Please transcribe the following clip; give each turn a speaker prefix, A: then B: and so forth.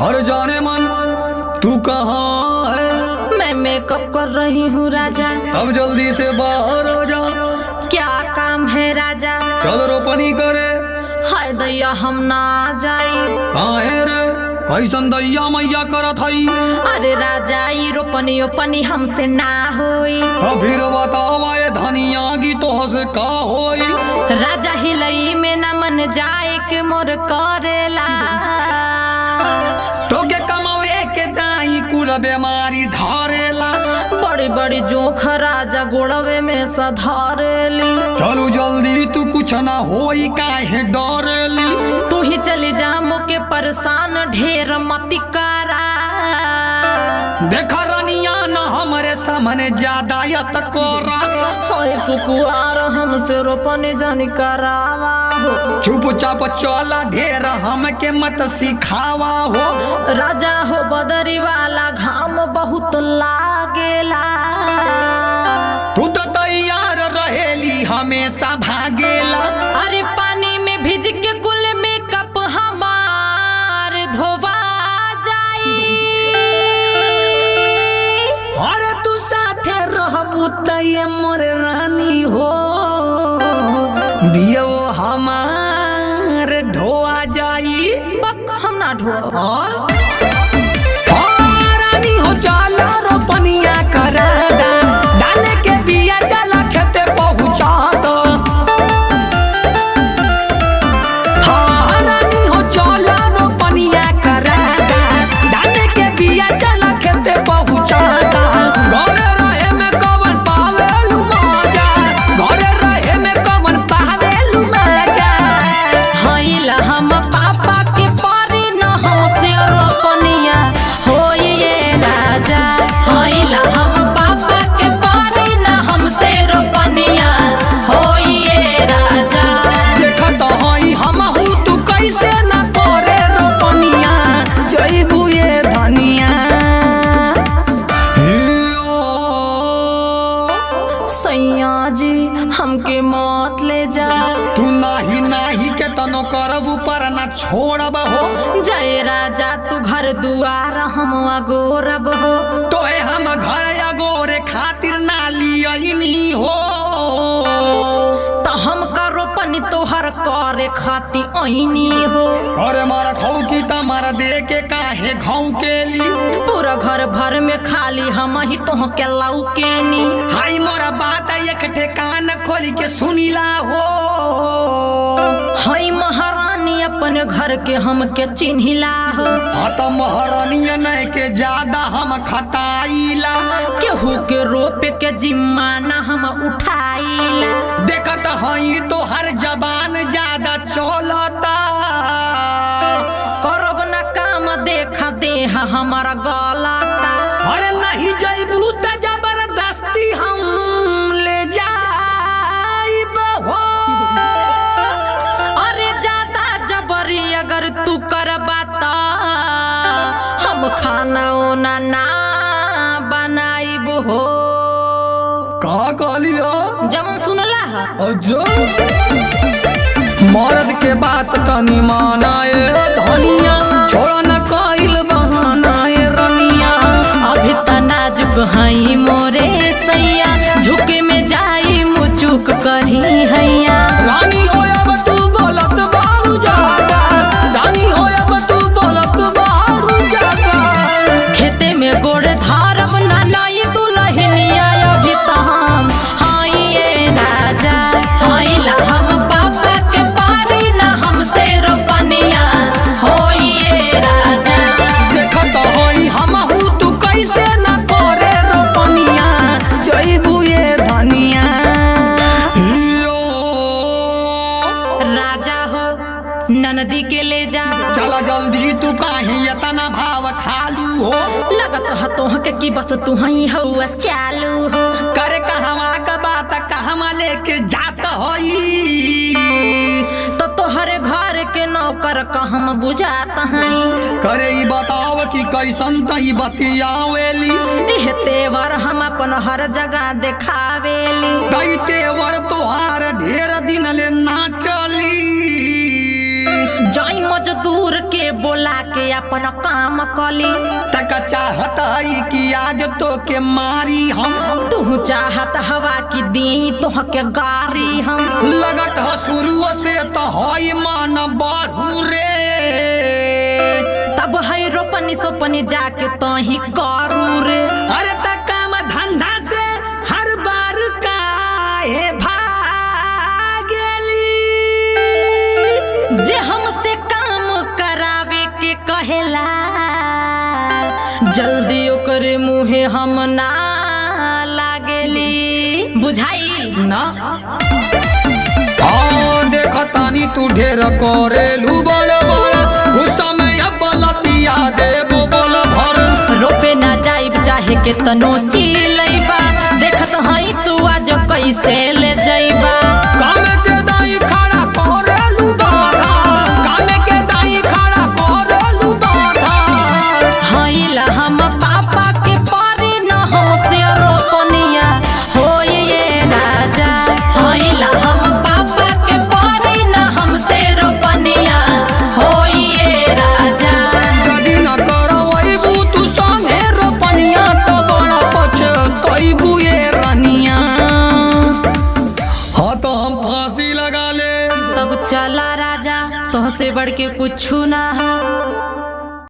A: और जाने मन तू कहाँ है?
B: मैं मेकअप कर रही हूँ राजा।
A: अब जल्दी से बाहर आ जा।
B: क्या काम है राजा?
A: चल रोपनी करे।
B: हाय दैया हम ना जाई।
A: काहे रे कैसन दैया मैया करत हई?
B: अरे राजा ई रोपनी ओपनी हमसे ना होई।
A: तो फिर बतावा ये धनिया की तो से का होई?
B: राजा हिलई में न मन जाए के मोर करेला।
A: तो के कमावे के दाई कुल बीमारी धारेला।
B: बड़ी बड़ी जोख राजा गोड़वे में सधारेली।
A: चलू जल्दी तू कुछ ना होई काहे डरेली?
B: तू ही चली जा मुके परेशान ढेर मती करा।
A: देखा रानिया न हमारे सामने ज्यादा यत कोरा।
B: हाय सुकुआर हमसे रोपनी जानी करावा हो।
A: चुपचाप चला ढेर हमके मत सिखावा हो।
B: राजा हो बदरी वाला घाम बहुत लागेला।
A: तू तो तैयार रहेली हमेशा भागेला।
B: अरे पानी में भिज के कुल मेकअप हमार धोवा जाई।
A: अरे तू साथे रहबू तय मोर रानी हो। दियो हमार ढोआ जाई।
B: बक हम ना ढोआ।
A: रानी हो चला रोपनिया करा दा। डाले के बिया चला खेते पहुँचा दो। हाँ रानी हो चला रोपनिया करा दा। डाले के बिया चला खेते पहुँचा दा। घरे रहे में कवन पावेलू मजा। घरे रहे में कवन पावेलू मजा।
B: हईला हम पापा के पारी न हमसे रोपनिया होई ये राजा। हईला हम पापा के पारी न हमसे रोपनिया होई ये राजा।
A: देखत हई हमहू तू कैसे न करे रोपनिया। जइबू ये धनिया।
B: सैया जी हमके मत ले जा।
A: तू नाही नाही के तनो करबू पर न छोड़ब हो।
B: जय राजा तू घर दुआर हम अगोरब हो।
A: तोहे हम घर अगोरे खातिर ना लियनी हो।
B: तो हम का रोपनी तोहर करे खाती ऐनी हो।
A: अरे मारा खौ की टमारा दे के काहे घाव के ली?
B: पूरा घर भर में खाली हम ही तोह के लौकेनी।
A: हाई मोरा बात एक ठेकान खोल के सुनीला हो।
B: हई महारानी अपन घर के हम के चिन्हिला हो।
A: तो महारानिया नहीं के ज्यादा हम खटाइला।
B: केहू के रोपे के जिम्मा ना हम उठाइला।
A: देखत हई तो हर जबान ज्यादा चलता।
B: करब न काम देखा देह हमारा गलता।
A: अरे नहीं जइबू त जबरदस्ती हम ले जाइब हो।
B: अरे ज्यादा जबरी अगर तू करबा त हम खाना ओना ना बनाइब हो।
A: का कहली हो?
B: जवन सुनला है।
A: मर्द के बात तनी मानाए धनिया। छोड़ा न कइल बहानाए रनिया।
B: अभी त नाजुक हई मोरे सैया। झुके में जाई मुचुक करी हैया।
A: रानी हो अब तू बोलत बारू जागा। रानी हो अब तू बोलत बारू जागा।
B: खेते में गोड़ धारब ना नाई दुलहिनिया। अभी त हम हई ये राजा। हईला हम पापा के पारी ना हमसे रोपनिया होई ये राजा।
A: देखत हई हमहू तू कैसे न करे रोपनिया। जइबू ये धनिया।
B: राजा हो ननदी के ले जा।
A: चला जल्दी तू काहे इतना भाव खालू हो।
B: लगत ह तोह के की बस तू हई हवा चालू हो।
A: करे कहवा का बात कहवा लेके जात हई।
B: तो तोहरे घर के नौकर का हम बुझात हई।
A: करे ई बताव कि कैसन तई बतियावेली।
B: एह तेवर हम अपन हर जगह देखावेली।
A: कई तेवर तोहार ढेर दिन ले ना चली।
B: जाई मजदूर के बोला के अपन काम कली।
A: तक चाहत है कि आज तो के मारी हम,
B: तू चाहत हवा की दी तोह के गारी हम।
A: लगत है शुरू से तो है मन बढ़ू रे,
B: तब है रोपनी सोपनी जाके तो ही करू रे।
A: अरे तक काम धंधा से हर बार काहे भागेली,
B: जे हमसे काम करावे के कहेला जल्दी ओकरे मुहे हम ना लागेली। बुझाई
A: ना हाँ देखतानी तू ढेर करेलू बड़ बड़, उस समय बलतिया देबो बोल भर।
B: रोपे ना जाइब चाहे के तनो चिलैबा, देखत हई तू आज कैसे ले जाइबा।
A: काम के दाई खड़ा करेलू बाधा, काम के दाई खड़ा करेलू बाधा।
B: हईला हम पापा के पारी न हमसे रोपनिया होई ये राजा। हईला हम पापा के पारी न हमसे रोपनिया होई ये राजा।
A: यदि न करवैबू तू संगे रोपनिया तो बड़ा पछतैबू ये रनिया। हाँ तो हम फांसी लगा ले,
B: तब चला राजा, तोहसे बढ़ के कुछ ना है।